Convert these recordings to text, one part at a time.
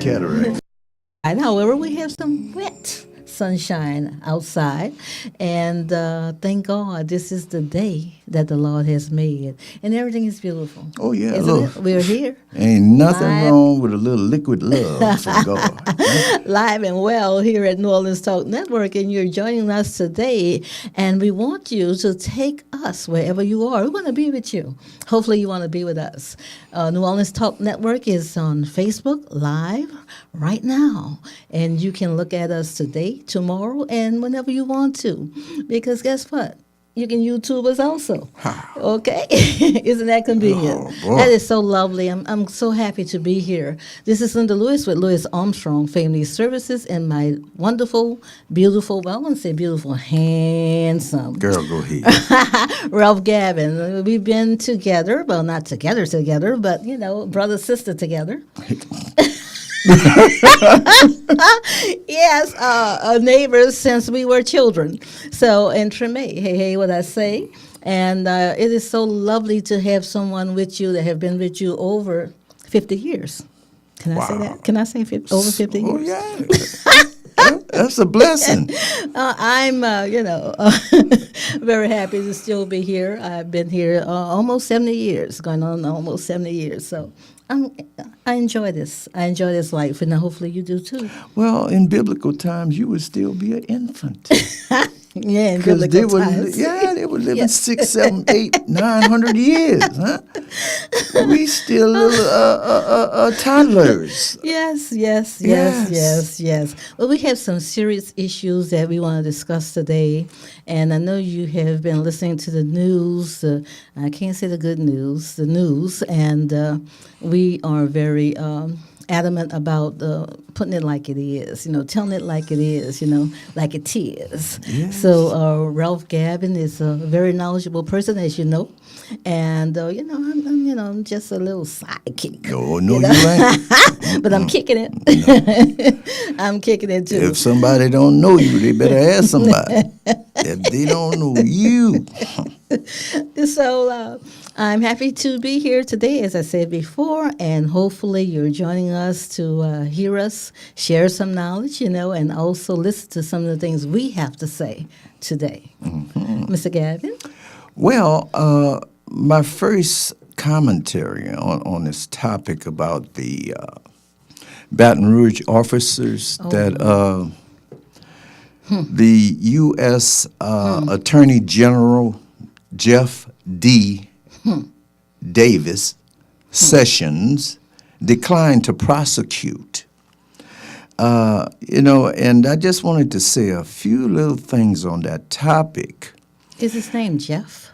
cataract. And however, we have some wet sunshine outside, and thank God this is the day that the Lord has made, and everything is beautiful. Oh yeah, Isn't look. it? We're here, Ain't nothing live, wrong with a little liquid love from God. Huh? live and well here at New Orleans Talk Network, and you're joining us today. And we want you to take us wherever you are. We want to be with you. Hopefully, you want to be with us. New Orleans Talk Network is on Facebook Live right now, and you can look at us today, tomorrow, and whenever you want to. Because guess what? You can YouTube us also. Okay? Isn't that convenient? Oh, boy. That is so lovely. I'm so happy to be here. This is Linda Lewis with Lewis Armstrong Family Services and my wonderful, beautiful, well, I wouldn't say beautiful, handsome Girl, go ahead. Ralph Gavin. We've been together, well, not together, but, brother, sister together. Yes, neighbors since we were children. So, in Treme, hey, what I say. And it is so lovely to have someone with you that have been with you over 50 years. Can I say that? Can I say over 50 years? Oh, yeah. That's a blessing. I'm, very happy to still be here. I've been here almost 70 years, going on almost 70 years. So I enjoy this. I enjoy this life, and hopefully you do too. Well, in biblical times, you would still be an infant. Yeah, in Because biblical times. they were living 6, 7, 8, 900 years, huh? We still little toddlers. Yes. Well, we have some serious issues that we want to discuss today, and I know you have been listening to the news. I can't say the good news, the news, and we are very adamant about putting it like it is, telling it like it is, like it is. Yes. So Ralph Gavin is a very knowledgeable person, as you know, and I'm just a little sidekick. Oh, no, you ain't. But I'm kicking it. I'm kicking it too. If somebody don't know you, they better ask somebody. If they don't know you. So I'm happy to be here today, as I said before, and hopefully you're joining us to hear us, share some knowledge, and also listen to some of the things we have to say today. Mm-hmm. Mr. Gavin? Well, my first commentary on this topic about the Baton Rouge officers that the U.S. Attorney General Jeff D. Davis Sessions declined to prosecute. And I just wanted to say a few little things on that topic. Is his name Jeff?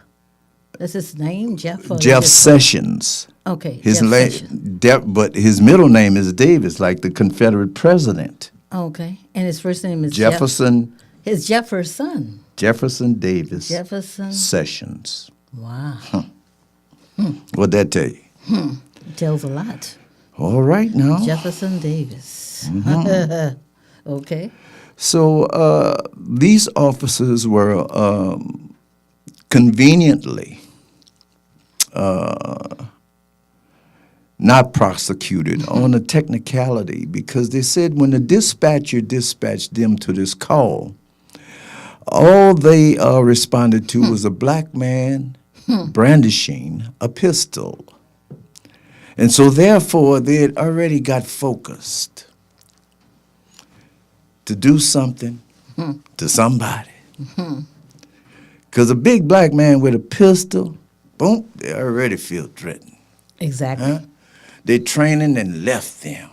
Is his name Jeff? Jeff Sessions. Okay, His Jeff Sessions. But his middle name is Davis, like the Confederate president. Okay, and his first name is Jefferson. His Jefferson. Jefferson Davis Jefferson Sessions. Wow. What'd that tell you? It tells a lot. All right now. Jefferson Davis. Okay. So these officers were conveniently not prosecuted on a technicality because they said when the dispatcher dispatched them to this call, all they responded to was a black man brandishing a pistol. And so therefore they had already got focused to do something to somebody. Because a big black man with a pistol, boom, they already feel threatened. Exactly. Huh? Their training and left them.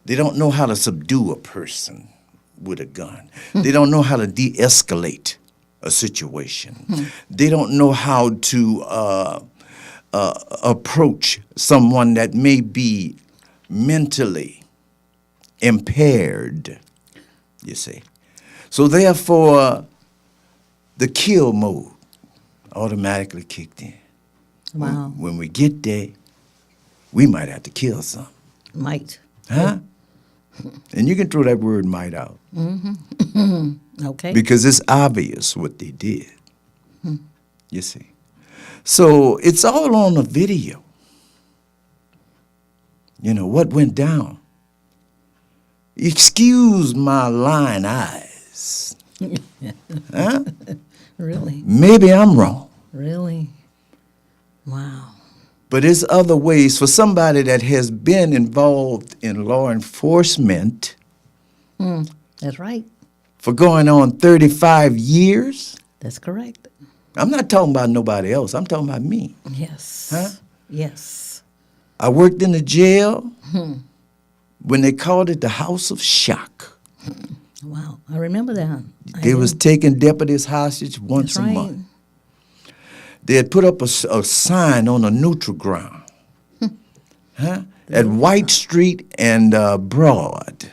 They don't know how to subdue a person with a gun. They don't know how to de-escalate a situation. They don't know how to approach someone that may be mentally impaired, you see. So therefore, the kill mode automatically kicked in. Wow. When we get there, we might have to kill some. Might. Huh? And you can throw that word might out. Okay. Because it's obvious what they did. You see. So it's all on the video. You know, what went down. Excuse my lying eyes. Huh? Really? Maybe I'm wrong. Really? Wow. But there's other ways for somebody that has been involved in law enforcement That's right. for going on 35 years. That's correct. I'm not talking about nobody else. I'm talking about me. Yes. Huh? Yes. I worked in the jail when they called it the House of Shock. Wow. I remember that. They was taking deputies hostage once That's a right. month. They had put up a sign on a neutral ground at White Street and Broad.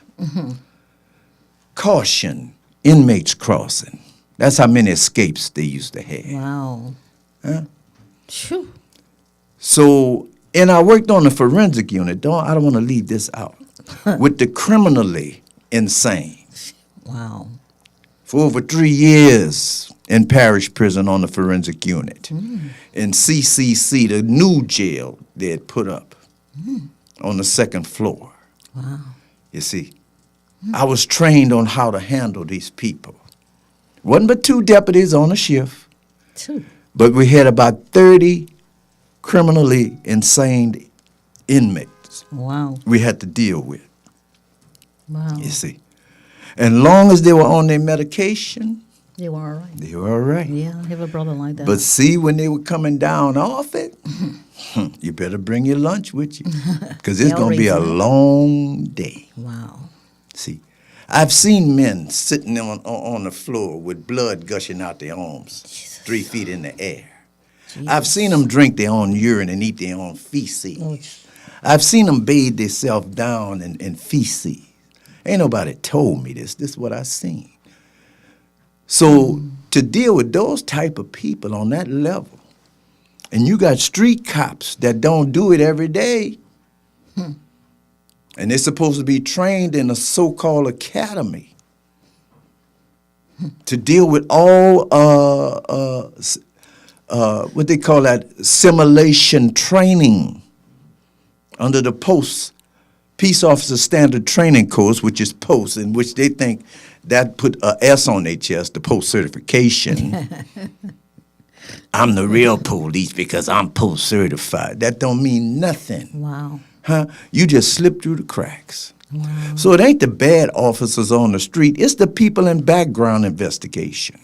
Caution, inmates crossing. That's how many escapes they used to have. Wow. Huh? Phew. So, and I worked on the forensic unit. I don't want to leave this out. With the criminally insane. Wow. For over 3 years in parish prison on the forensic unit. In CCC, the new jail they had put up on the second floor. Wow. You see, I was trained on how to handle these people. Wasn't but 2 deputies on a shift, Two. but we had about 30 criminally insane inmates Wow. we had to deal with, Wow. you see. And long as they were on their medication, They were all right. they were all right. Yeah, I have a brother like that. But see, when they were coming down off it, you better bring your lunch with you because it's going to be a Hellraiser. long day. Wow. See, I've seen men sitting on the floor with blood gushing out their arms, 3 feet in the air. I've seen them drink their own urine and eat their own feces. Oh, I've seen them bathe themselves down in feces. Ain't nobody told me this. This is what I seen. So to deal with those type of people on that level, and you got street cops that don't do it every day, and they're supposed to be trained in a so-called academy to deal with all what they call that simulation training under the Peace Officer Standard Training Course, which is POST, in which they think that put a S on their chest, the post certification. I'm the real police because I'm post certified. That don't mean nothing. wow. Huh? You just slip through the cracks. Wow. So it ain't the bad officers on the street. It's the people in background investigation.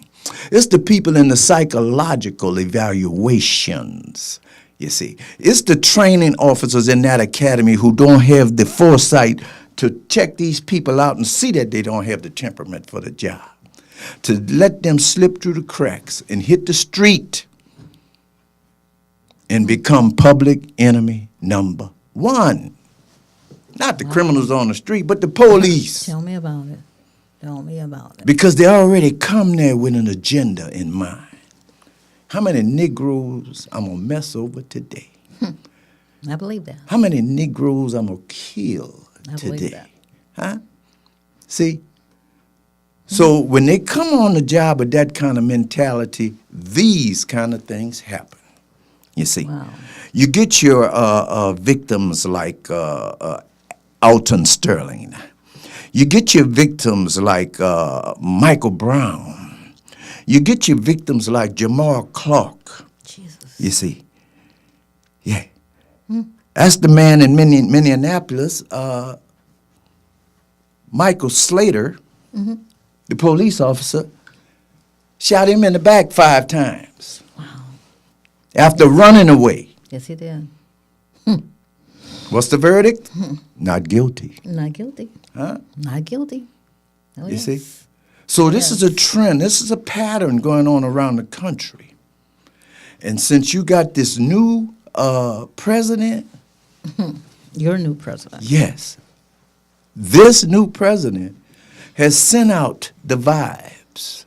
It's the people in the psychological evaluations. You see, it's the training officers in that academy who don't have the foresight to check these people out and see that they don't have the temperament for the job. To let them slip through the cracks and hit the street and become public enemy number 1. Not the criminals on the street, but the police. Tell me about it. Tell me about it. Because they already come there with an agenda in mind. How many Negroes I'm going to mess over today? I believe that. How many Negroes I'm going to kill I believe today? that. Huh? See? So when they come on the job with that kind of mentality, these kind of things happen. You see? Wow. You get your victims like Alton Sterling. You get your victims like Michael Brown. You get your victims like Jamal Clark. Jesus. You see? Yeah. That's the man in Minneapolis, Michael Slater, the police officer, shot him in the back 5 times. Wow. After running away. Yes, he did. What's the verdict? Not guilty. Not guilty. Huh? Not guilty. Oh, You yes. see? So this is a trend. This is a pattern going on around the country. And since you got this new president, Your new president. yes, this new president has sent out the vibes.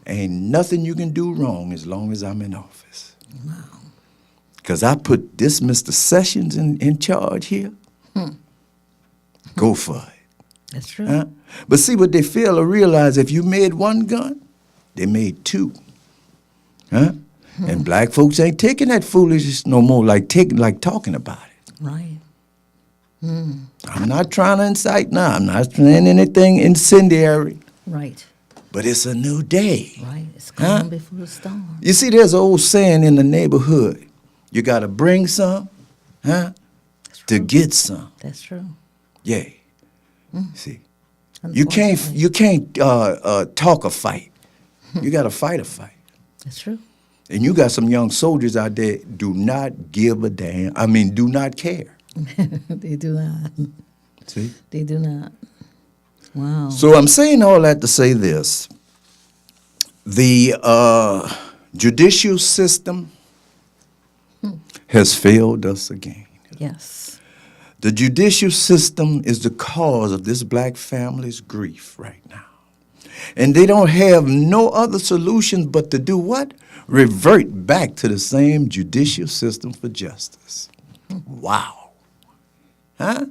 Ain't nothing you can do wrong as long as I'm in office. Wow. Because I put this Mr. Sessions in charge here. Go for it. That's true. Huh? But see, what they fail to realize, if you made 1 gun, they made 2. Huh? And black folks ain't taking that foolishness no more, like talking about it. Right. I'm not trying to incite now. I'm not saying anything incendiary. Right. But it's a new day. Right. It's calm before the storm. You see, there's an old saying in the neighborhood. You got to bring some, to get some. That's true. Yeah. See, you can't talk a fight. You got to fight a fight. That's true. And you got some young soldiers out there do not give a damn. I mean, do not care. They do not. See? They do not. Wow. So I'm saying all that to say this. The judicial system has failed us again. Yes. The judicial system is the cause of this black family's grief right now. And they don't have no other solution but to do what? Revert back to the same judicial system for justice. Wow. Huh?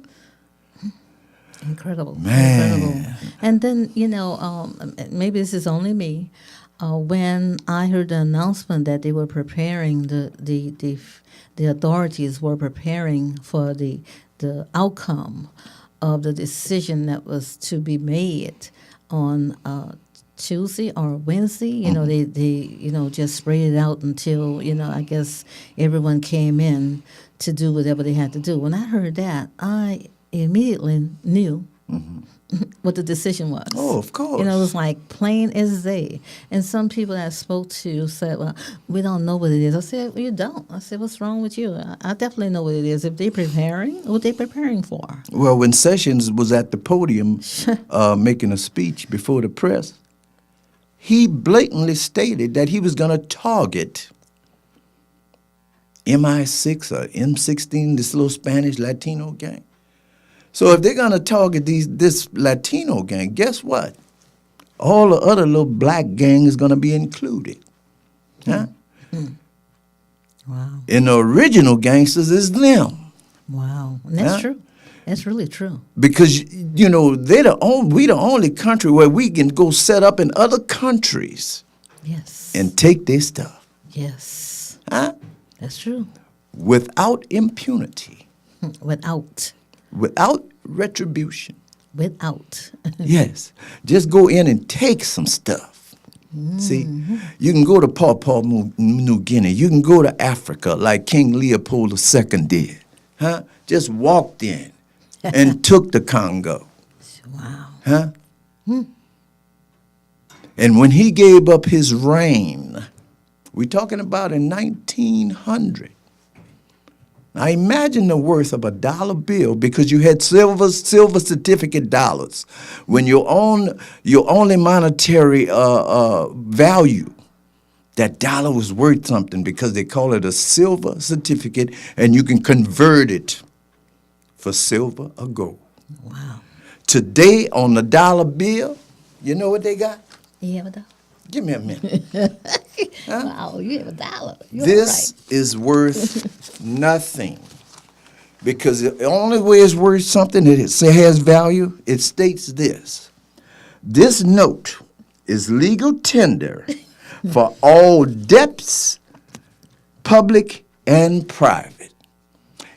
Incredible. Man. Incredible. And then, maybe this is only me. When I heard the announcement that they were preparing, the authorities were preparing for the outcome of the decision that was to be made on Tuesday or Wednesday, they just spread it out until, I guess everyone came in to do whatever they had to do. When I heard that, I immediately knew what the decision was. Oh, of course. It was like plain as day. And some people that I spoke to said, well, we don't know what it is. I said, well, you don't. I said, what's wrong with you? I definitely know what it is. If they're preparing, what they preparing for? Well, when Sessions was at the podium making a speech before the press, he blatantly stated that he was going to target MI6 or M16, this little Spanish Latino gang. So if they're going to target this Latino gang, guess what? All the other little black gang is going to be included. Huh? Wow. And the original gangsters is them. Wow. And that's true. That's really true. Because, we the only country where we can go set up in other countries. Yes. And take their stuff. Yes. Huh? That's true. Without impunity. Without retribution. Yes. Just go in and take some stuff. See, you can go to Papua New Guinea. You can go to Africa like King Leopold II did. Huh? Just walked in and took the Congo. Wow. Huh? And when he gave up his reign, we're talking about in 1900. Now imagine the worth of a dollar bill, because you had silver certificate dollars. When your only monetary value, that dollar was worth something because they call it a silver certificate, and you can convert it for silver or gold. Wow. Today on the dollar bill, you know what they got? You have a dollar? Give me a minute. Huh? Wow, you have a dollar. You're This is worth nothing. Because the only way it's worth something that it has value, it states this. This note is legal tender for all debts, public and private.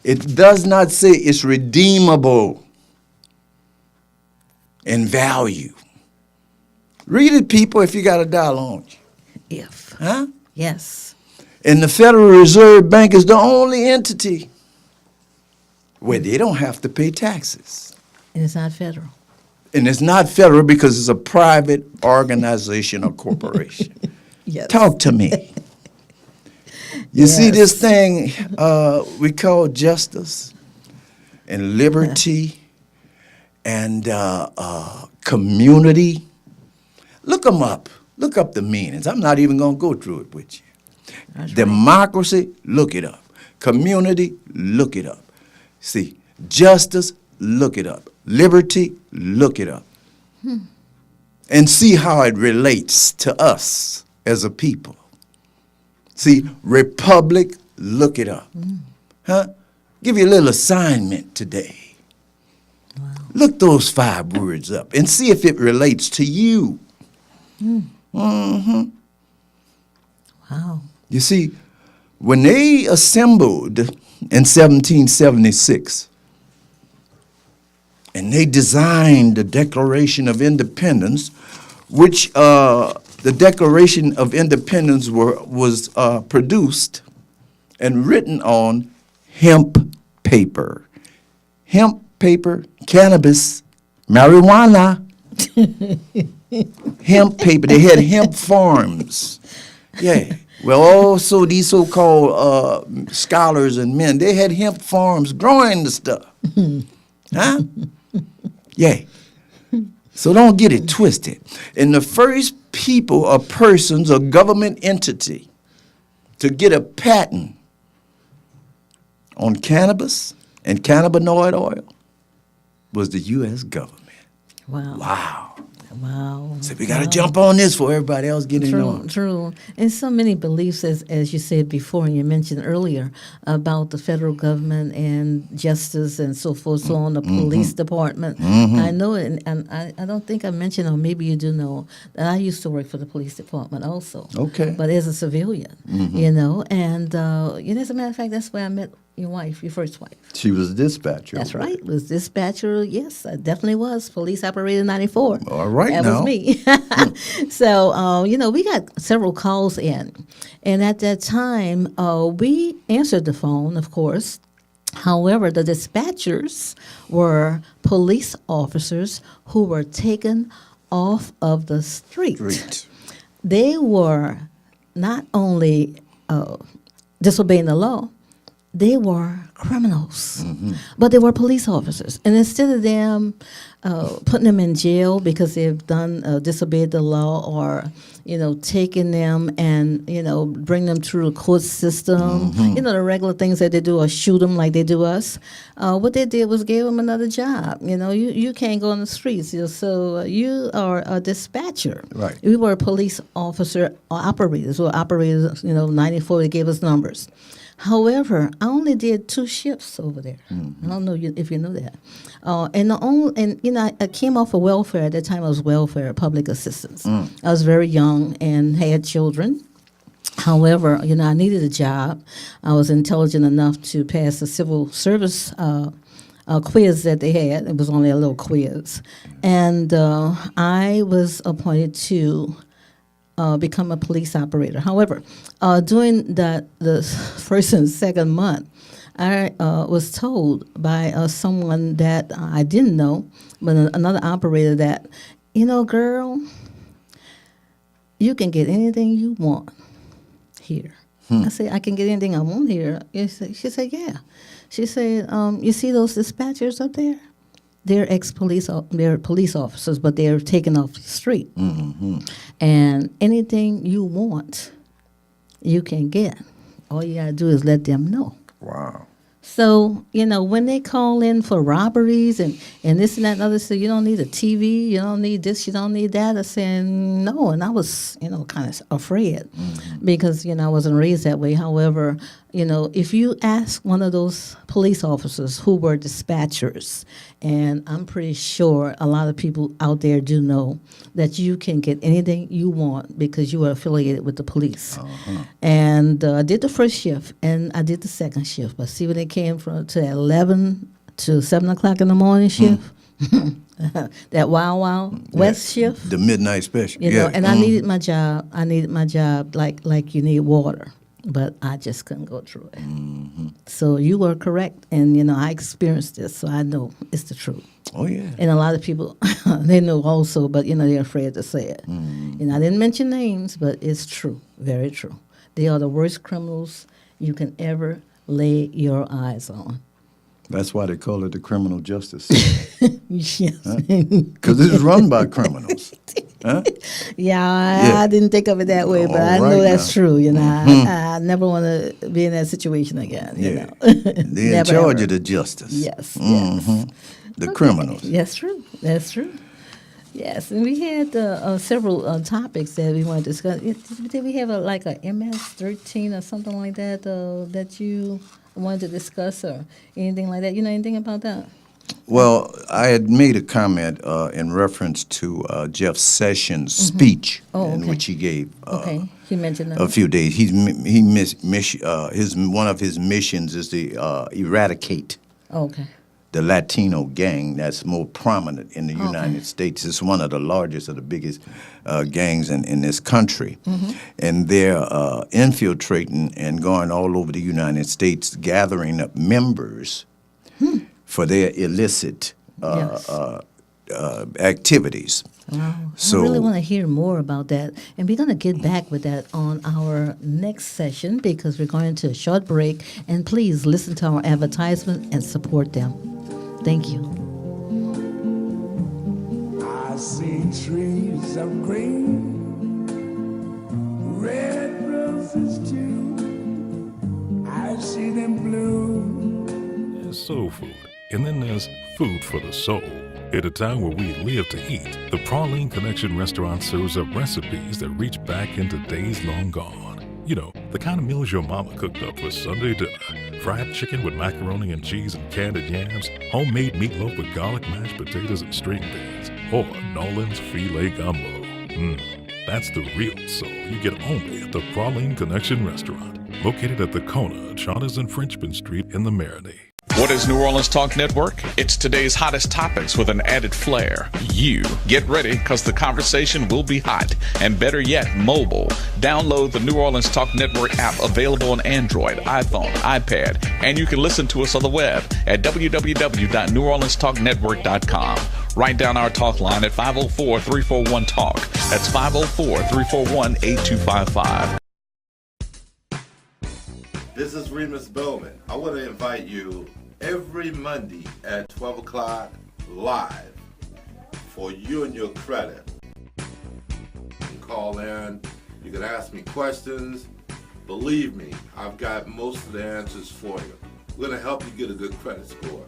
It does not say it's redeemable in value. Read it, people, if you got a dollar on you. If. Huh? Yes. And the Federal Reserve Bank is the only entity where they don't have to pay taxes. And it's not federal. And it's not federal because it's a private organization or corporation. Yes. Talk to me. You see this thing we call justice and liberty and community. Look them up. Look up the meanings. I'm not even going to go through it with you. That's Democracy, look it up. Community, look it up. See, justice, look it up. Liberty, look it up. And see how it relates to us as a people. See, republic, look it up. Huh? Give you a little assignment today. Wow. Look those 5 words up and see if it relates to you. Wow. You see, when they assembled in 1776, and they designed the Declaration of Independence, which the Declaration of Independence was produced and written on hemp paper. Hemp paper, cannabis, marijuana, hemp paper. They had hemp farms. Yeah. Well, also these so-called scholars and men, they had hemp farms growing the stuff. Huh? Yeah. So don't get it twisted. And the first people or persons or government entity to get a patent on cannabis and cannabinoid oil was the U.S. government. Wow. Wow. Wow. So we got to jump on this before everybody else getting on. True. And so many beliefs, as you said before, and you mentioned earlier, about the federal government and justice and so forth, so on, the police department. I know, and I don't think I mentioned, or maybe you do know, that I used to work for the police department also. Okay. But as a civilian, you know, and as a matter of fact, that's where I met your wife, your first wife. She was a dispatcher. That's right. Was dispatcher. Yes, I definitely was. Police operator 94. All right, that now. was me. So, we got several calls in. And at that time, we answered the phone, of course. However, the dispatchers were police officers who were taken off of the street. They were not only disobeying the law, they were criminals, but they were police officers. And instead of them putting them in jail because they've done disobeyed the law, or taking them and bring them through the court system, the regular things that they do, or shoot them like they do us, what they did was gave them another job. You can't go on the streets, so you are a dispatcher. Right. We were police officer or operators. Well, operators, 94, they gave us numbers. However, I only did 2 shifts over there. I don't know if you know that. I came off of welfare. At that time, I was welfare, public assistance. I was very young and had children. However, I needed a job. I was intelligent enough to pass the civil service quiz that they had. It was only a little quiz. And I was appointed to become a police operator. However, during the first and second month, I was told by someone that I didn't know, but another operator, that, girl, you can get anything you want here. I said, I can get anything I want here. She said, yeah. She said, you see those dispatchers up there? They're they're police officers, but they're taken off the street. And anything you want, you can get. All you got to do is let them know. Wow. So, when they call in for robberies and this and that and other, so you don't need a TV, you don't need this, you don't need that. I said, no. And I was, kind of afraid because, I wasn't raised that way. However, if you ask one of those police officers who were dispatchers, and I'm pretty sure a lot of people out there do know that you can get anything you want because you are affiliated with the police. And I did the first shift and I did the second shift. But see, when it came to 11 to 7 o'clock in the morning shift, that Wild West shift. The midnight special. And I needed my job. I needed my job like you need water. But I just couldn't go through it. So you were correct. And, I experienced this, so I know it's the truth. Oh, yeah. And a lot of people, they know also, but, they're afraid to say it. I didn't mention names, but it's true, very true. They are the worst criminals you can ever lay your eyes on. That's why they call it the criminal justice system. Yes. Because it's run by criminals. Huh? Yeah, I didn't think of it that way, but I know that's true. I never want to be in that situation again. They're in charge of the justice. Yes. The criminals. That's true. Yes, and we had several topics that we wanted to discuss. Did we have a MS-13 or something like that that you wanted to discuss, or anything like that? You know anything about that? Well, I had made a comment in reference to Jeff Sessions' speech, in which he gave. He mentioned that. A few days. One of his missions is to eradicate the Latino gang that's more prominent in the United States. It's one of the largest or the biggest gangs in this country. And they're infiltrating and going all over the United States, gathering up members for their illicit activities. Wow. So, I really want to hear more about that. And we're going to get back with that on our next session because we're going to a short break. And please listen to our advertisement and support them. Thank you. I see trees of green, red roses too. I see them bloom. There's soul food, and then there's food for the soul. At a time where we live to eat, the Praline Connection restaurant serves up recipes that reach back into days long gone. You know, the kind of meals your mama cooked up for Sunday dinner. Fried chicken with macaroni and cheese and candied yams, homemade meatloaf with garlic mashed potatoes and string beans, or Nolan's filet gumbo. That's the real soul you get only at the Praline Connection restaurant, located at the Kona, Charters and Frenchman Street in the Marinade. What is New Orleans Talk Network? It's today's hottest topics with an added flair. You get ready because the conversation will be hot and better yet, mobile. Download the New Orleans Talk Network app available on Android, iPhone, iPad, and you can listen to us on the web at www.neworleanstalknetwork.com. Write down our talk line at 504-341-TALK. That's 504-341-8255. This is Remus Bowman. I want to invite you every Monday at 12 o'clock live for You and Your Credit. You can call in, you can ask me questions. Believe me, I've got most of the answers for you. We're going to help you get a good credit score.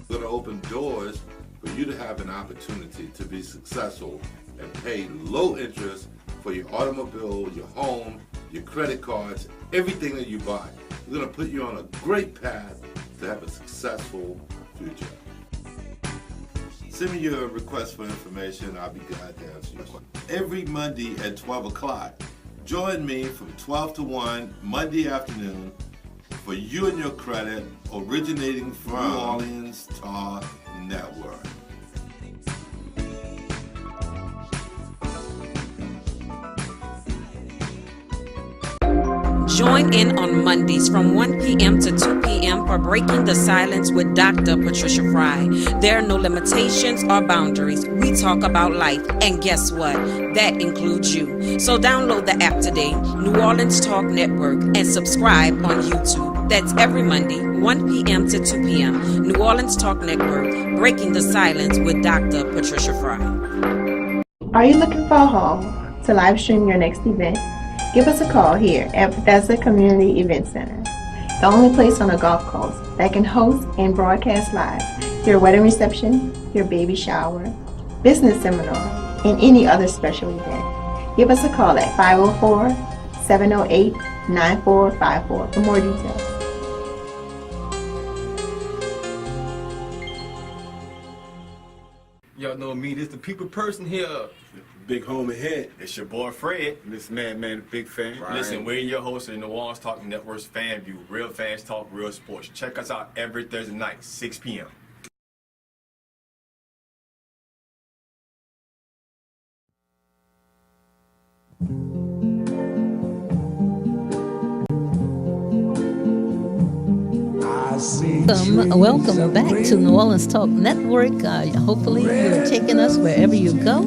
We're going to open doors for you to have an opportunity to be successful and pay low interest for your automobile, your home, your credit cards, everything that you buy. We're going to put you on a great path to have a successful future. Send me your request for information. I'll be glad to answer your question. Every Monday at 12 o'clock, join me from 12 to 1 Monday afternoon for You and Your Credit, originating from New Orleans Talk Network. Join in on Mondays from 1 p.m. to 2 p.m. for Breaking the Silence with Dr. Patricia Fry. There are no limitations or boundaries. We talk about life, and guess what? That includes you. So download the app today, New Orleans Talk Network, and subscribe on YouTube. That's every Monday, 1 p.m. to 2 p.m. New Orleans Talk Network, Breaking the Silence with Dr. Patricia Fry. Are you looking for a home to live stream your next event? Give us a call here at Bethesda Community Event Center, the only place on the Gulf Coast that can host and broadcast live your wedding reception, your baby shower, business seminar, and any other special event. Give us a call at 504-708-9454 for more details. Y'all know me, this the people person here. Big homie head. It's your boy Fred. This man, big fan. Listen, we're your host of the New Orleans Talk Network's Fan View. Real fast talk, real sports. Check us out every Thursday night, 6 p.m. Welcome back to New Orleans Talk Network. Hopefully you're taking us wherever you go.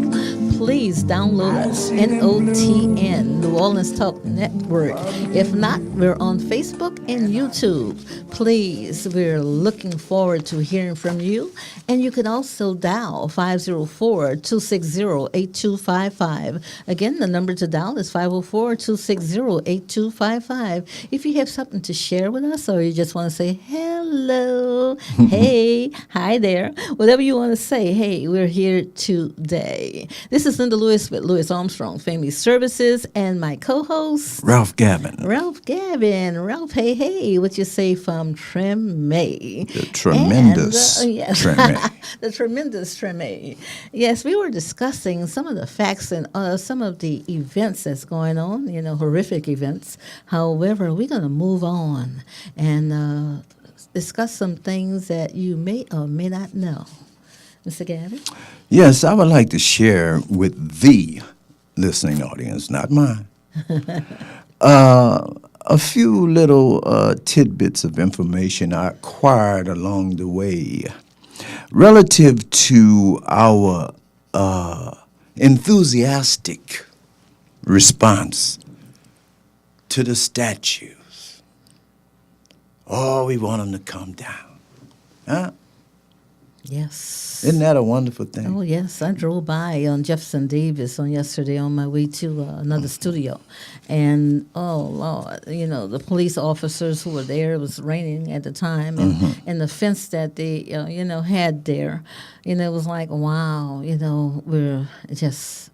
Please download us, NOTN, New Orleans Talk Network. If not, we're on Facebook and YouTube. Please, we're looking forward to hearing from you. And you can also dial 504-260-8255. Again, the number to dial is 504-260-8255. If you have something to share with us or you just want to say hello, hello, hey, hi there. Whatever you want to say, hey, we're here today. This is Linda Lewis with Lewis Armstrong Family Services and my co-host, Ralph Gavin. Ralph Gavin. Ralph, hey, hey, what you say from Treme? The tremendous Yes, Treme. the tremendous Treme. Yes, we were discussing some of the facts and some of the events that's going on, horrific events. However, we're going to move on and discuss some things that you may or may not know. Mr. Gavin? Yes, I would like to share with the listening audience, not mine, a few little tidbits of information I acquired along the way relative to our enthusiastic response to the statues. Oh, we want them to come down. Huh? Yes. Isn't that a wonderful thing? Oh, yes. I drove by on Jefferson Davis yesterday on my way to another studio. And, oh, Lord, the police officers who were there, it was raining at the time, and the fence that they, had there, it was like, wow, we're just,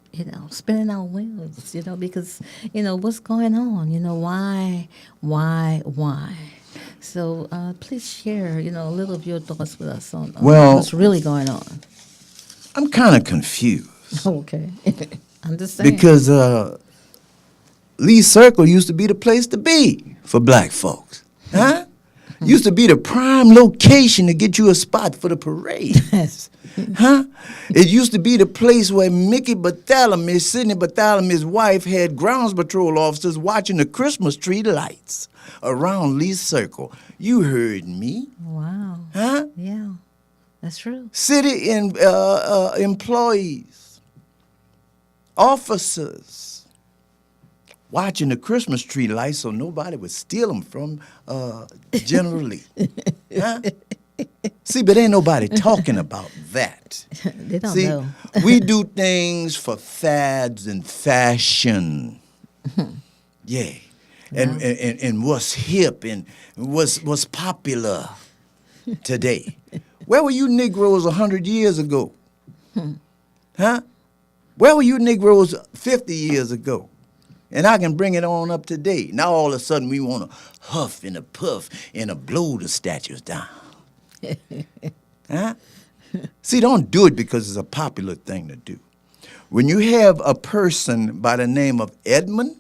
spinning our wheels, because, what's going on? Why? So please share, a little of your thoughts with us on what's really going on. I'm kind of confused. Okay. Understand. Because Lee Circle used to be the place to be for black folks. Huh? Used to be the prime location to get you a spot for the parade. Yes. Huh? It used to be the place where Sidney Barthelemy's wife, had grounds patrol officers watching the Christmas tree lights around Lee Circle. You heard me. Wow. Huh? Yeah, that's true. City employees, officers, watching the Christmas tree lights so nobody would steal them from General Lee. Huh? See, but ain't nobody talking about that. They don't See, know. we do things for fads and fashion. Yeah. And what's hip and what's popular today. Where were you Negroes 100 years ago? Huh? Where were you Negroes 50 years ago? And I can bring it on up to date. Now all of a sudden we want to huff and a puff and a blow the statues down. Huh? See, don't do it because it's a popular thing to do. When you have a person by the name of Edmund,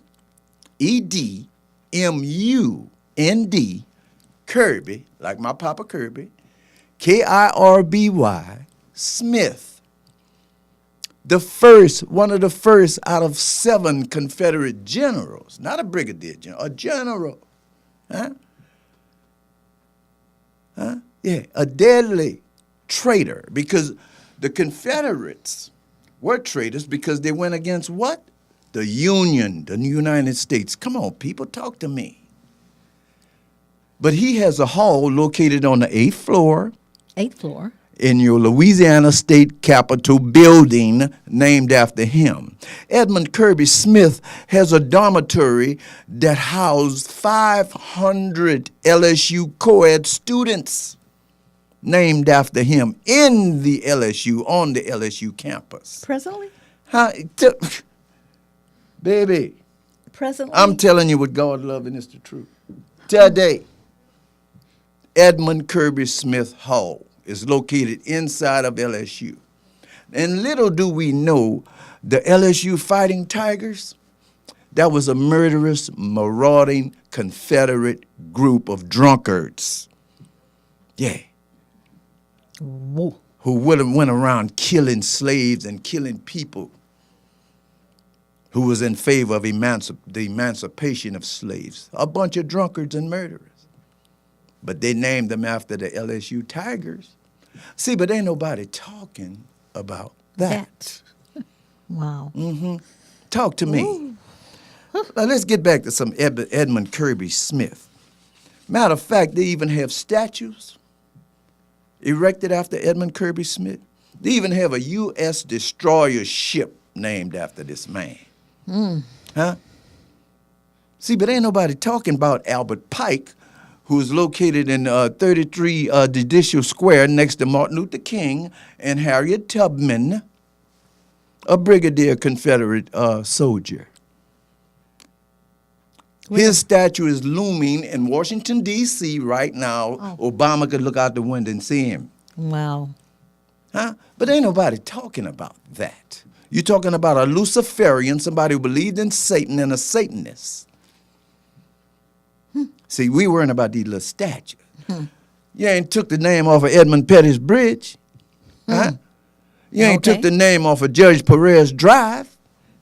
E-D-M-U-N-D, Kirby, like my Papa Kirby, K-I-R-B-Y, Smith, one of the first out of 7 Confederate generals, not a brigadier general, a general. Huh? Huh? Yeah, a deadly traitor, because the Confederates were traitors because they went against what? The Union, the United States. Come on, people, talk to me. But he has a hall located on the 8th floor. 8th floor. In your Louisiana State Capitol building named after him. Edmund Kirby Smith has a dormitory that housed 500 LSU co-ed students named after him in the LSU, on the LSU campus. Presently? Huh? Baby. Presently? I'm telling you what God loving is the truth. Today, Edmund Kirby Smith Hall is located inside of LSU. And little do we know, the LSU Fighting Tigers, that was a murderous, marauding Confederate group of drunkards. Yeah. Whoa. Who would have went around killing slaves and killing people who was in favor of the emancipation of slaves. A bunch of drunkards and murderers. But they named them after the LSU Tigers. See, but ain't nobody talking about that. Wow. Mm-hmm. Talk to me. Now let's get back to some Edmund Kirby Smith. Matter of fact, they even have statues erected after Edmund Kirby Smith. They even have a U.S. destroyer ship named after this man. Huh? See, but ain't nobody talking about Albert Pike, who is located in 33 Judicial Square next to Martin Luther King and Harriet Tubman, a brigadier Confederate soldier. His statue is looming in Washington, D.C. right now. Oh. Obama could look out the window and see him. Wow. Huh? But ain't nobody talking about that. You're talking about a Luciferian, somebody who believed in Satan and a Satanist. See, we worrying about these little statues. You ain't took the name off of Edmund Pettus Bridge. Huh? You ain't took the name off of Judge Perez Drive.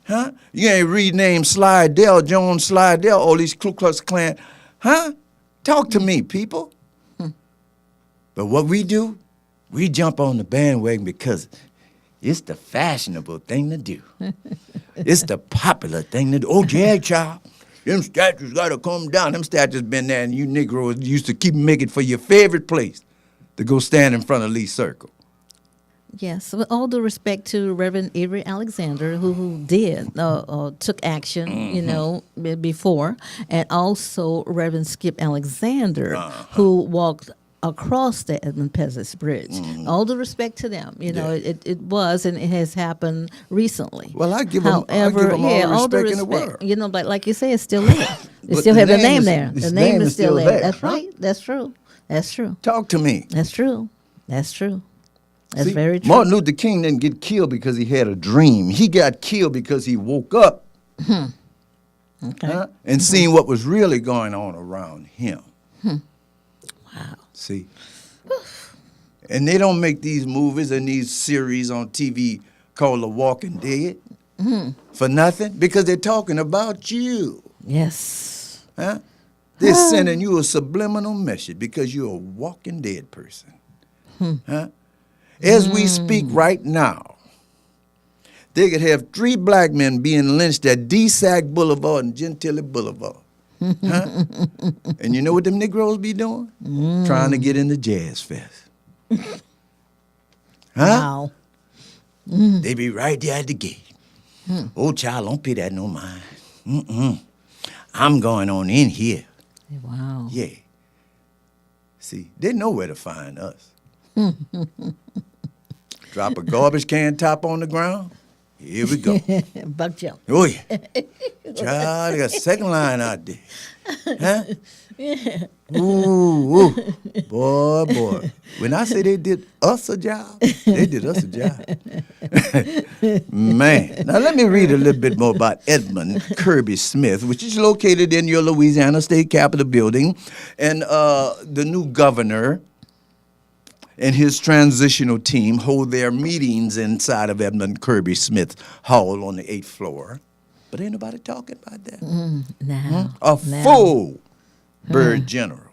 Huh? You ain't renamed Slidell, Jones Slidell, all these Ku Klux Klan. Huh? Talk to me, people. But what we do, we jump on the bandwagon because it's the fashionable thing to do. It's the popular thing to do. Oh, yeah, child. Them statues got to come down. Them statues been there, and you Negroes used to keep making for your favorite place to go stand in front of Lee Circle. Yes, with all due respect to Reverend Avery Alexander, who did took action, you know, before, and also Reverend Skip Alexander, who walked across the Edmund Pettus Bridge. All due respect to them, you know, it was and it has happened recently. Well, I give them all the respect in the world. You know, but like you say, it's still there. They still have the name there. The name is still there. That's right. That's true. That's true. Talk to me. That's true. That's true. That's See, very true. Martin Luther King didn't get killed because he had a dream. He got killed because he woke up and seen what was really going on around him. Wow. See? And they don't make these movies and these series on TV called The Walking Dead for nothing because they're talking about you. Yes. Huh? They're sending you a subliminal message because you're a walking dead person. Huh? As we speak right now, they could have 3 black men being lynched at DSAC Boulevard and Gentilly Boulevard. Huh? And you know what them Negroes be doing? Trying to get in the Jazz Fest. Huh? Wow. They be right there at the gate. Oh, child, don't pay that no mind. I'm going on in here. Wow. Yeah. See, they know where to find us. Drop a garbage can top on the ground. Here we go. Buck jump. Oh, yeah. Child, they got a second line out there. Huh? Ooh, ooh. Boy. When I say they did us a job, they did us a job. Man. Now, let me read a little bit more about Edmund Kirby Smith, which is located in your Louisiana State Capitol building. And the new governor and his transitional team hold their meetings inside of Edmund Kirby Smith Hall on the 8th floor. But ain't nobody talking about that. No. A full bird general.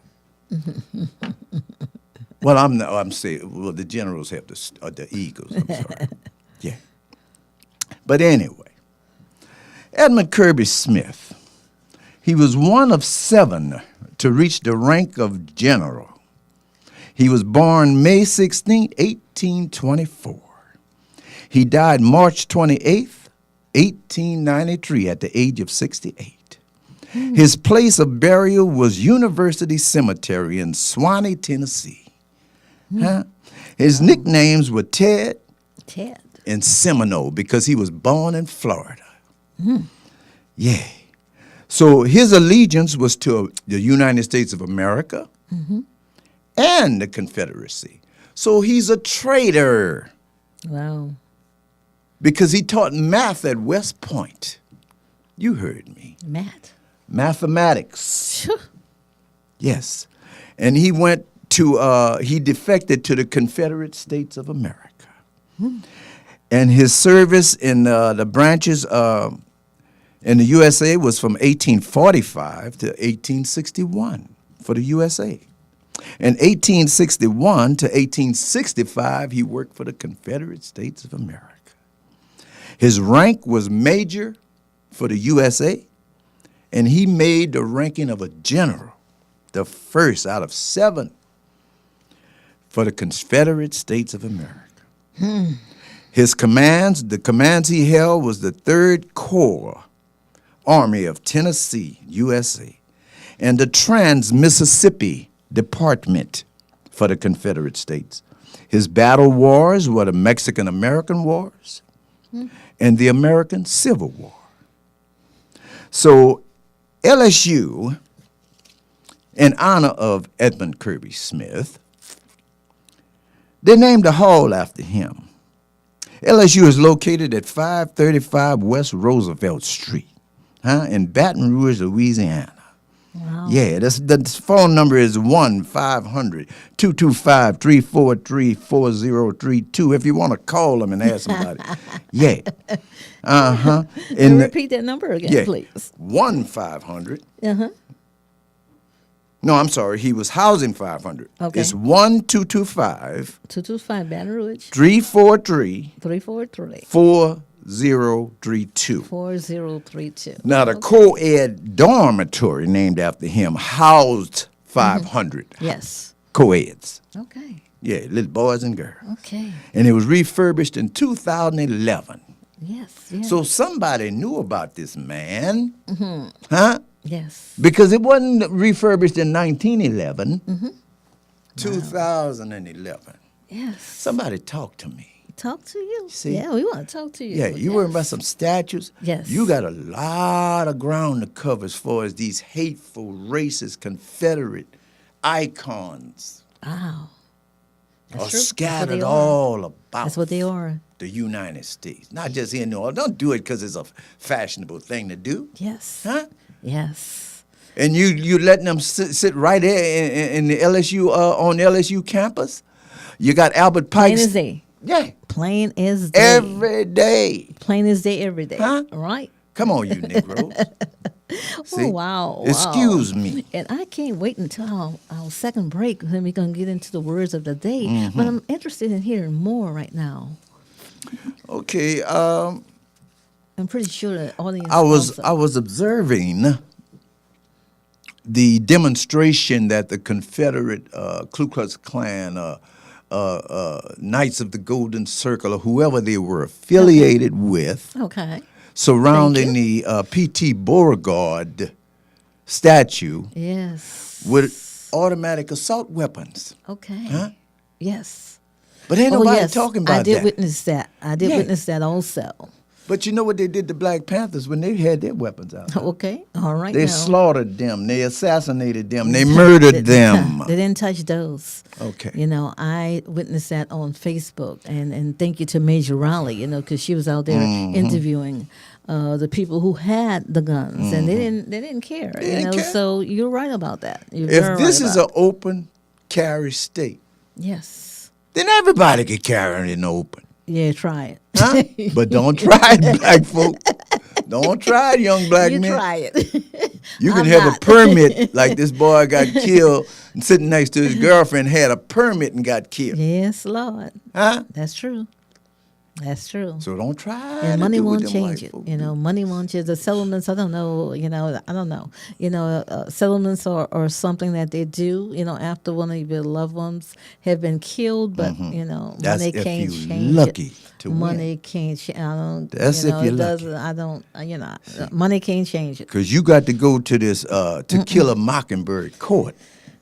Well, I'm saying, well, the generals have the eagles. I'm sorry. Yeah. But anyway, Edmund Kirby Smith, he was one of 7 to reach the rank of general. He was born May 16, 1824. He died March 28, 1893 at the age of 68. His place of burial was University Cemetery in Swanee, Tennessee. His nicknames were Ted and Seminole because he was born in Florida. Yeah. So his allegiance was to the United States of America and the Confederacy. So he's a traitor. Wow. Because he taught math at West Point. You heard me. Mathematics. Yes. And he went to, he defected to the Confederate States of America. And his service in the branches in the USA was from 1845 to 1861 for the USA. In 1861 to 1865, he worked for the Confederate States of America. His rank was major for the USA, and he made the ranking of a general, the first out of 7 for the Confederate States of America. His commands, the commands he held was the 3rd Corps Army of Tennessee, USA, and the Trans-Mississippi department for the Confederate States. His battle wars were the Mexican-American Wars and the American Civil War. So LSU, in honor of Edmund Kirby Smith, they named a hall after him. LSU is located at 535 West Roosevelt Street in Baton Rouge, Louisiana. Wow. Yeah, the phone number is 1-500-225-343-4032 if you want to call them and ask somebody. Yeah. Uh-huh. Repeat that number again, please. 1-500. Uh-huh. No, I'm sorry. He was housing 500. Okay. It's 1-225. 225 Baton Rouge. 343. 343. 4032. 4032. Now, the co-ed dormitory named after him housed 500 Yes. co-eds. Okay. Yeah, little boys and girls. Okay. And it was refurbished in 2011. Yes. Yes. So somebody knew about this man. Huh? Yes. Because it wasn't refurbished in 1911. 2011. Yes. Somebody talk to me. Talk to you. See? Yeah, we want to talk to you. Yeah, you worrying about some statues? Yes. You got a lot of ground to cover as far as these hateful, racist, Confederate icons Wow. That's are true. scattered That's what they are. all about That's what they are. the United States. Not just here in New Orleans. Don't do it because it's a fashionable thing to do. Yes. Huh? Yes. And you letting them sit right there in the LSU, on LSU campus? You got Albert Plain Pike's. as day. Yeah. Plain as day. Every day. Plain as day every day. Huh? Right? Come on, you Negroes. See? Oh, wow. Excuse me. And I can't wait until our second break when we're going to get into the words of the day. But I'm interested in hearing more right now. Okay. I'm pretty sure the audience I also. was observing the demonstration that the Confederate Ku Klux Klan, Knights of the Golden Circle, or whoever they were affiliated with, Okay. surrounding the P.T. Beauregard statue Yes. with automatic assault weapons. Okay. Huh? Yes. But ain't Oh, nobody yes. talking about I did that. witness that. I did Yeah. witness that also. But you know what they did to Black Panthers when they had their weapons out? Okay. All right. They now. slaughtered them. They assassinated them. They murdered them. They didn't touch those. Okay. You know, I witnessed that on Facebook, and thank you to Major Raleigh, you know, because she was out there interviewing the people who had the guns, and they didn't care. They didn't care. So you're right about that. You're If very this right is about an open carry state, yes, then everybody can carry it in the open. yeah, try it. Huh? But don't try it, black folk. Don't try it, young black You men. try it. You can I'm have not. a permit, like this boy got killed and sitting next to his girlfriend had a permit and got killed. Yes, Lord. Huh? That's true. That's true. So don't try And to money do what won't them change white it. folk You do. know, money won't change the settlements. I don't know. You know, I don't know. You know, settlements are something that they do. You know, after one of your loved ones have been killed, but you know, That's money if can't you change lucky it. to win. Money can't change. I don't. That's you know, if you're it lucky. doesn't. I don't. You know, money can't change it. Because you got to go to this To Kill a Mockingbird court,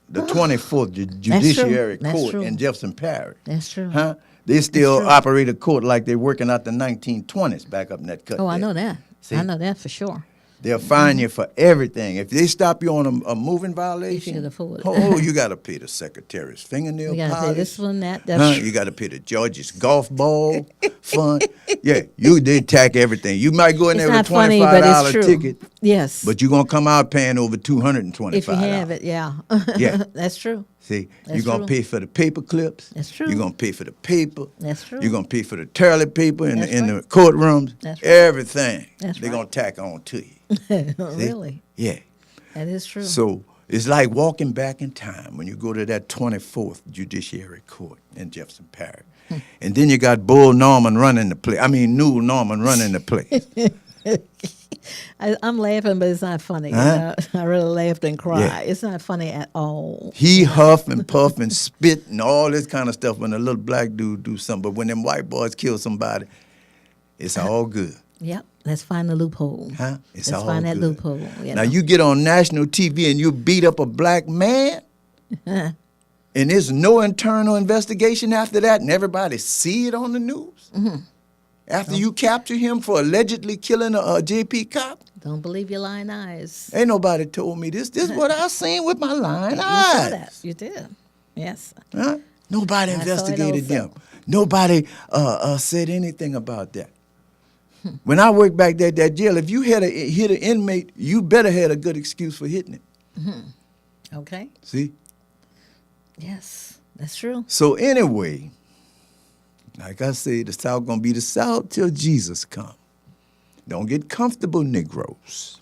the 24th Judiciary That's Court true. in Jefferson Parish. That's true. Huh? They still true. operate a court like they're working out the 1920s back up in that cut. Oh, I there. know that. See? I know that for sure. They'll fine you for everything. If they stop you on a moving violation, should afford it. oh, you got to pay the secretary's fingernail You gotta polish. pay this one, that. That's You got to pay the George's golf ball fund. Yeah, they tack everything. You might go in It's there with not a funny, but it's $25 true. ticket, Yes. but you're going to come out paying over $225. if you have it, yeah. Yeah. That's true. See, That's you're going to true. pay for the paper clips. That's true. You're going to pay for the paper. That's true. You're going to pay for the toilet paper in, That's the, in right. the courtrooms. That's right. Everything. That's They're right. going to tack on to you. See? Really? Yeah. That is true. So it's like walking back in time when you go to that 24th Judiciary Court in Jefferson Parish. And then you got Newell Norman running the place. I'm laughing, but it's not funny. Huh? You know? I really laughed and cried. Yeah. It's not funny at all. He huff and puff and spit and all this kind of stuff when a little black dude do something. But when them white boys kill somebody, it's all good. Yep. Let's find the loophole. Huh? It's Let's all find that good. loophole. Now you get on national TV and you beat up a black man, and there's no internal investigation after that, and everybody see it on the news? After you capture him for allegedly killing a JP cop? Don't believe your lying eyes. Ain't nobody told me this. This is what I seen with my lying You saw eyes. that. You did. Yes. Huh? Nobody I saw it investigated also. them. Nobody said anything about that. When I worked back there at that jail, if you hit an inmate, you better had a good excuse for hitting it. Okay. See? Yes, that's true. So anyway, like I say, the South gonna be the South till Jesus come. Don't get comfortable, Negroes.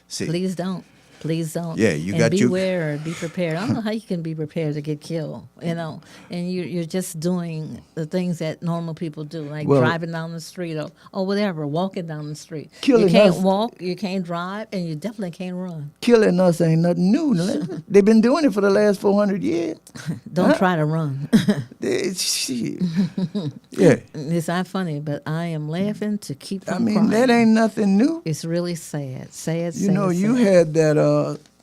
See, Please don't. Please don't. Yeah, you and got your- beware, be prepared. I don't know how you can be prepared to get killed, you know, and you're just doing the things that normal people do, like Well- driving down the street or whatever, walking down the street. Killing You can't us- walk, you can't drive, and you definitely can't run. killing us ain't nothing new. They've been doing it for the last 400 years. Don't try to run. Shit. Yeah, It's not funny, but I am laughing to keep from I mean, crying. that ain't nothing new. It's really sad. Sad, You sad, know, you sad. had that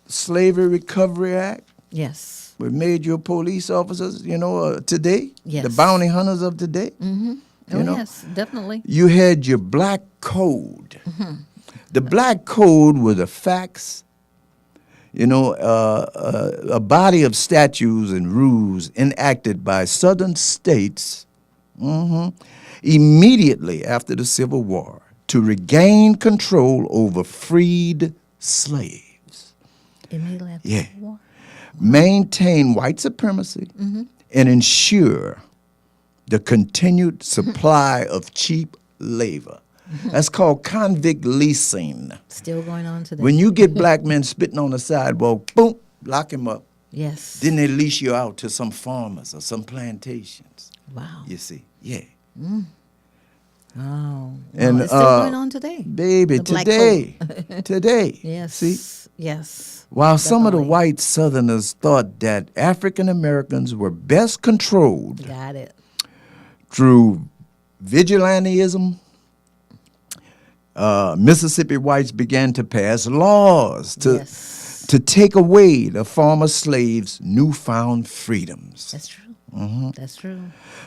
Slavery Recovery Act, Yes. which made your police officers, today, Yes. the bounty hunters of today. Oh, know? yes, definitely. You had your Black Code. Mm-hmm. The Black Code were the facts, a body of statutes and rules enacted by southern states immediately after the Civil War to regain control over freed slaves. Immediately after Yeah. the war. Maintain white supremacy and ensure the continued supply of cheap labor. That's called convict leasing. Still going on today. When you get black men spitting on the sidewalk, boom, lock him up. Yes. Then they lease you out to some farmers or some plantations. Wow. You see, yeah. Oh. And, It's still going on today. Baby, The Black today. Yes. See, Yes. while some of the Definitely. white Southerners thought that African Americans were best controlled Got it. through vigilantism, Mississippi whites began to pass laws to take away the former slaves' newfound freedoms. That's true. That's true.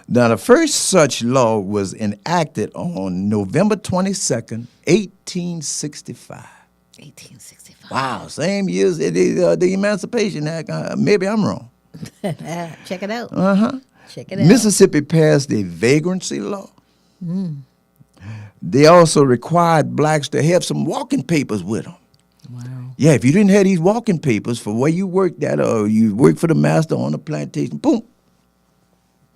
Now, the first such law was enacted on November 22nd, 1865. 1865. Wow, same year as the Emancipation Act. Maybe I'm wrong. Check it out. Check it out. Mississippi passed a vagrancy law. They also required blacks to have some walking papers with them. Wow. Yeah, if you didn't have these walking papers for where you worked at or you worked for the master on the plantation, boom,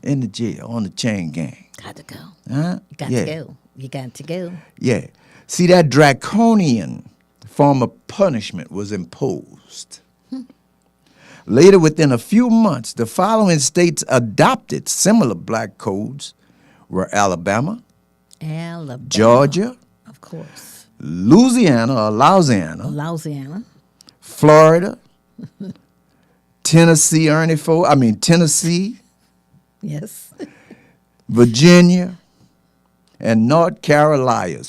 in the jail on the chain gang. Got to go. Huh? Got yeah. to go. You got to go. Yeah. See, that draconian form of punishment was imposed. Later, within a few months, the following states adopted similar black codes were Alabama, Alabama. Georgia, Of course. Louisiana, Louisiana. Florida, Tennessee, Tennessee, Yes. Virginia, and North Carolina.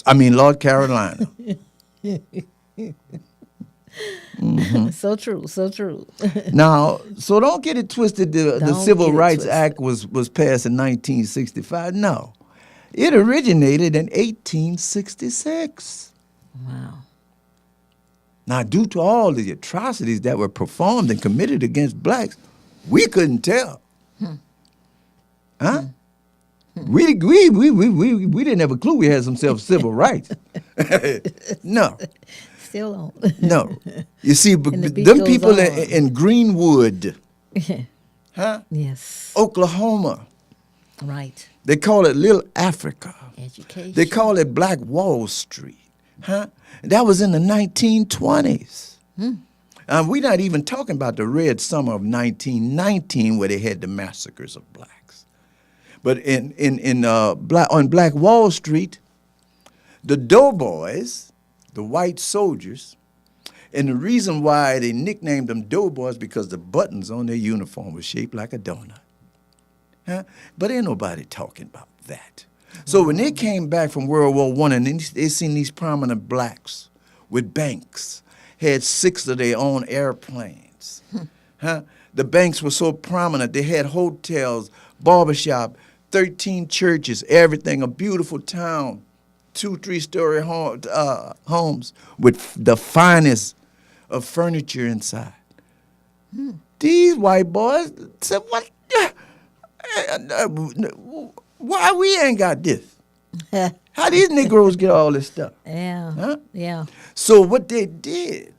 So true. So true. Now, so don't get it twisted. The Don't Civil get it Rights twisted. Act was passed in 1965. No, it originated in 1866. Wow. Now, due to all the atrocities that were performed and committed against blacks, we couldn't tell. Huh? We didn't have a clue we had some civil rights. No. Still don't. No. You see, And the beat them goes people on. in Greenwood, huh? Yes. Oklahoma, Right. they call it Little Africa. Education. They call it Black Wall Street. Huh? That was in the 1920s. We're not even talking about the Red Summer of 1919 where they had the massacres of blacks. But on Black Wall Street, the doughboys, the white soldiers, and the reason why they nicknamed them doughboys because the buttons on their uniform were shaped like a donut. Huh? But ain't nobody talking about that. So when they came back from World War I and they seen these prominent blacks with banks, had 6 of their own airplanes, huh? The banks were so prominent. They had hotels, barbershop, 13 churches, everything, a beautiful town, 2, 3-story homes with the finest of furniture inside. These white boys said, "What? Why we ain't got this? How these Negroes get all this stuff?" Yeah. Huh? Yeah. So what they did,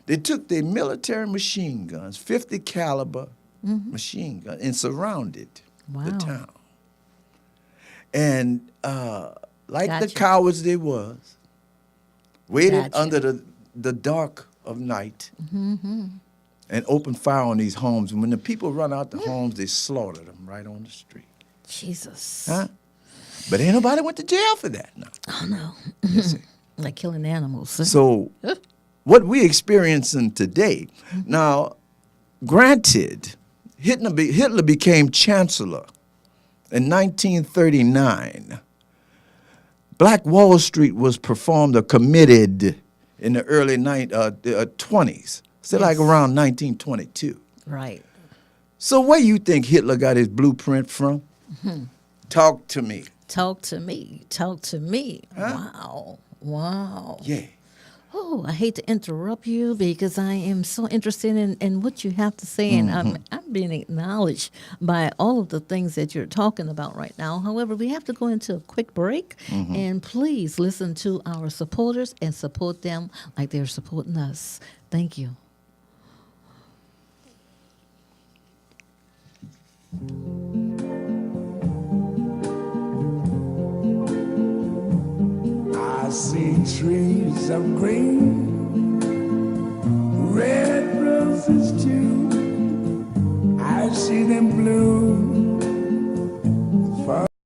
they took their military machine guns, 50 caliber machine guns, and surrounded the Wow. town. And like the Gotcha. cowards they was, waited Gotcha. under the dark of night and opened fire on these homes. And when the people run out the homes, they slaughtered them right on the street. Jesus. Huh? But ain't nobody went to jail for that now. Oh, no. You see. Like killing animals. So what we experiencing today, now, granted, Hitler became chancellor in 1939. Black Wall Street was performed or committed in the early 20s, still like around 1922. Right. So where you think Hitler got his blueprint from? Talk to me. Talk to me. Talk to me. Huh? Wow. Wow. Yeah. Oh, I hate to interrupt you because I am so interested in what you have to say, and I'm being acknowledged by all of the things that you're talking about right now. However, we have to go into a quick break, and please listen to our supporters and support them like they're supporting us. Thank you. I see trees of green,